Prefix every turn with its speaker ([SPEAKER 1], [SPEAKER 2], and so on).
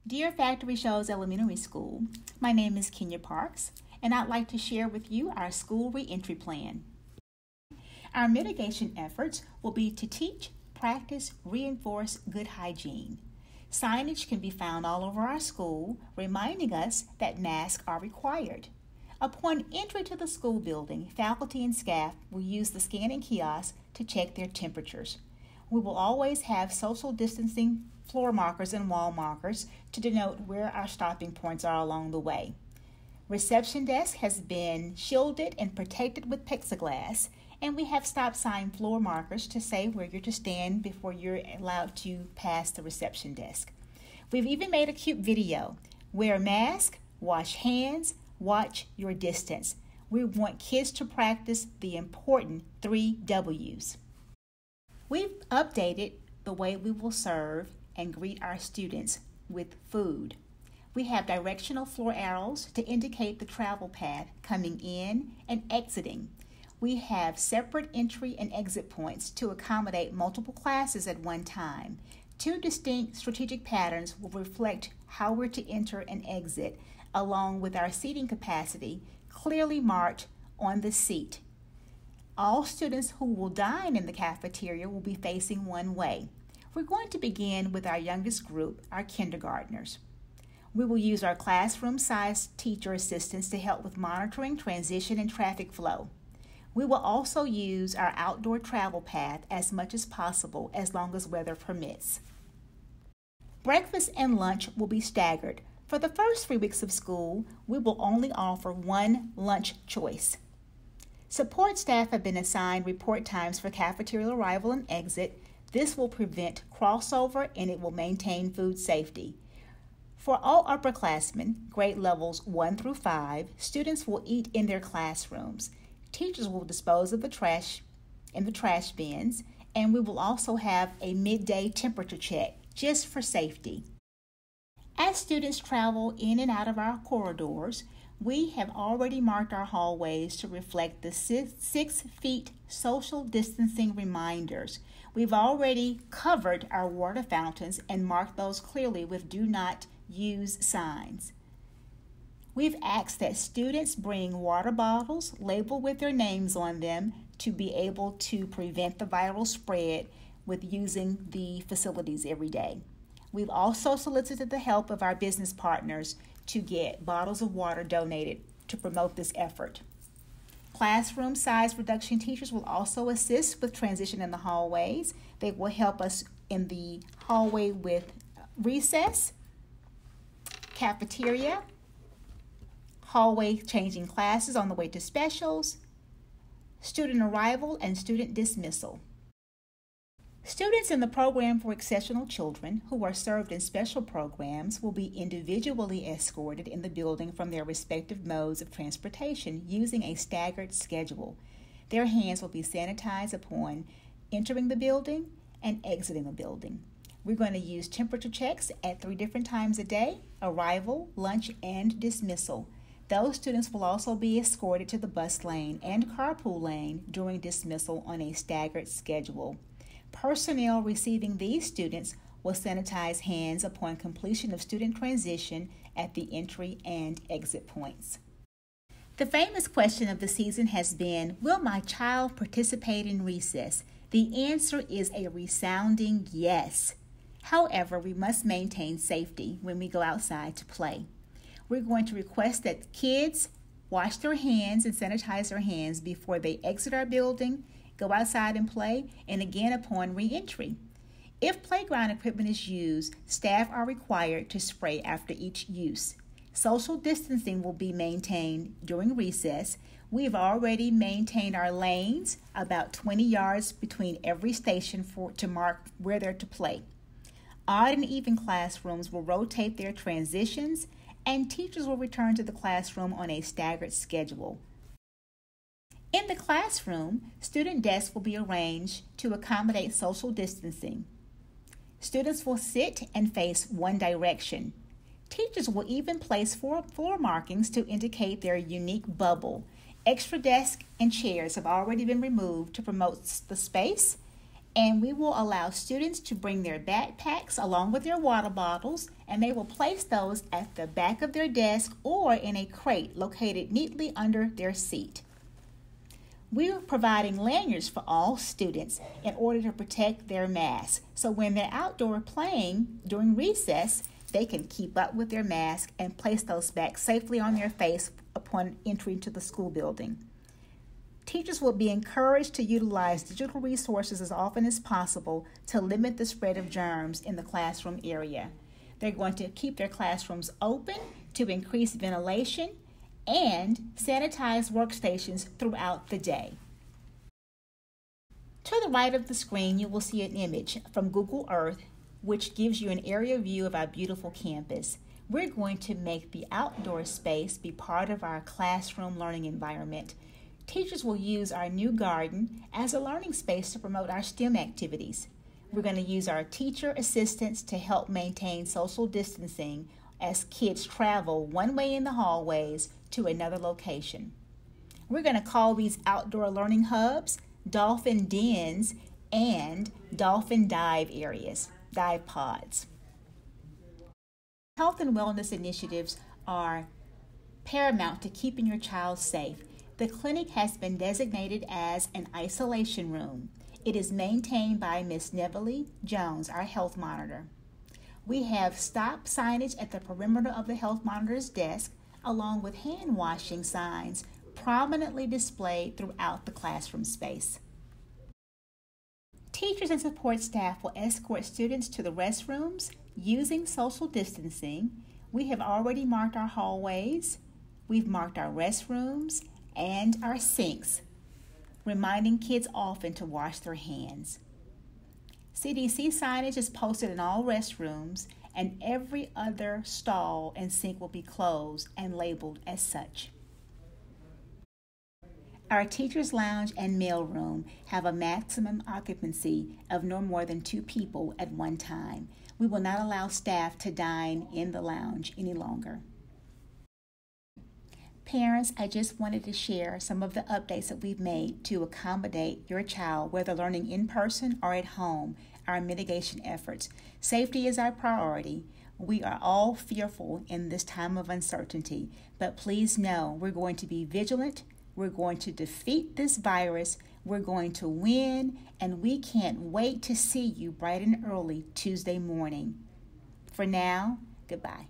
[SPEAKER 1] Dear Factory Shoals Elementary School, my name is Kenya Parks, and I'd like to share with you our school reentry plan. Our mitigation efforts will be to teach, practice, reinforce good hygiene. Signage can be found all over our school, reminding us that masks are required. Upon entry to the school building, faculty and staff will use the scanning kiosk to check their temperatures. We will always have social distancing floor markers and wall markers to denote where our stopping points are along the way. Reception desk has been shielded and protected with plexiglass, and we have stop sign floor markers to say where you're to stand before you're allowed to pass the reception desk. We've even made a cute video. Wear a mask, wash hands, watch your distance. We want kids to practice the important 3 W's. We've updated the way we will serve and greet our students with food. We have directional floor arrows to indicate the travel path coming in and exiting. We have separate entry and exit points to accommodate multiple classes at one time. 2 distinct strategic patterns will reflect how we're to enter and exit, along with our seating capacity clearly marked on the seat. All students who will dine in the cafeteria will be facing one way. We're going to begin with our youngest group, our kindergartners. We will use our classroom-sized teacher assistants to help with monitoring, transition, and traffic flow. We will also use our outdoor travel path as much as possible, as long as weather permits. Breakfast and lunch will be staggered. For the first 3 weeks of school, we will only offer one lunch choice. Support staff have been assigned report times for cafeteria arrival and exit. This will prevent crossover and it will maintain food safety. For all upperclassmen, grade levels 1 through 5, students will eat in their classrooms. Teachers will dispose of the trash in the trash bins, and we will also have a midday temperature check just for safety. As students travel in and out of our corridors, we have already marked our hallways to reflect the 6 feet social distancing reminders. We've already covered our water fountains and marked those clearly with do not use signs. We've asked that students bring water bottles labeled with their names on them to be able to prevent the viral spread with using the facilities every day. We've also solicited the help of our business partners to get bottles of water donated to promote this effort. Classroom size reduction teachers will also assist with transition in the hallways. They will help us in the hallway with recess, cafeteria, hallway changing classes on the way to specials, student arrival, and student dismissal. Students in the program for exceptional children who are served in special programs will be individually escorted in the building from their respective modes of transportation using a staggered schedule. Their hands will be sanitized upon entering the building and exiting the building. We're going to use temperature checks at 3 different times a day: arrival, lunch, and dismissal. Those students will also be escorted to the bus lane and carpool lane during dismissal on a staggered schedule. Personnel receiving these students will sanitize hands upon completion of student transition at the entry and exit points. The famous question of the season has been, will my child participate in recess? The answer is a resounding yes. However, we must maintain safety when we go outside to play. We're going to request that kids wash their hands and sanitize their hands before they exit our building, go outside and play, and again upon re-entry. If playground equipment is used, staff are required to spray after each use. Social distancing will be maintained during recess. We've already maintained our lanes about 20 yards between every station to mark where they're to play. Odd and even classrooms will rotate their transitions, and teachers will return to the classroom on a staggered schedule. In the classroom, student desks will be arranged to accommodate social distancing. Students will sit and face one direction. Teachers will even place floor markings to indicate their unique bubble. Extra desks and chairs have already been removed to promote the space And we will allow students to bring their backpacks along with their water bottles, and they will place those at the back of their desk or in a crate located neatly under their seat. We are providing lanyards for all students in order to protect their masks. So when they're outdoor playing during recess, they can keep up with their mask and place those back safely on their face upon entry into the school building. Teachers will be encouraged to utilize digital resources as often as possible to limit the spread of germs in the classroom area. They're going to keep their classrooms open to increase ventilation and sanitize workstations throughout the day. To the right of the screen, you will see an image from Google Earth, which gives you an area view of our beautiful campus. We're going to make the outdoor space be part of our classroom learning environment. Teachers will use our new garden as a learning space to promote our STEM activities. We're going to use our teacher assistants to help maintain social distancing as kids travel one way in the hallways to another location. We're going to call these outdoor learning hubs dolphin dens and dolphin dive areas, dive pods. Health and wellness initiatives are paramount to keeping your child safe. The clinic has been designated as an isolation room. It is maintained by Ms. Nevalie Jones, our health monitor. We have stop signage at the perimeter of the health monitor's desk, along with hand washing signs prominently displayed throughout the classroom space. Teachers and support staff will escort students to the restrooms using social distancing. We have already marked our hallways. We've marked our restrooms and our sinks, reminding kids often to wash their hands. CDC signage is posted in all restrooms, and every other stall and sink will be closed and labeled as such. Our teacher's lounge and mailroom have a maximum occupancy of no more than 2 people at one time. We will not allow staff to dine in the lounge any longer. Parents, I just wanted to share some of the updates that we've made to accommodate your child, whether learning in person or at home, our mitigation efforts. Safety is our priority. We are all fearful in this time of uncertainty, but please know we're going to be vigilant. We're going to defeat this virus. We're going to win, and we can't wait to see you bright and early Tuesday morning. For now, goodbye.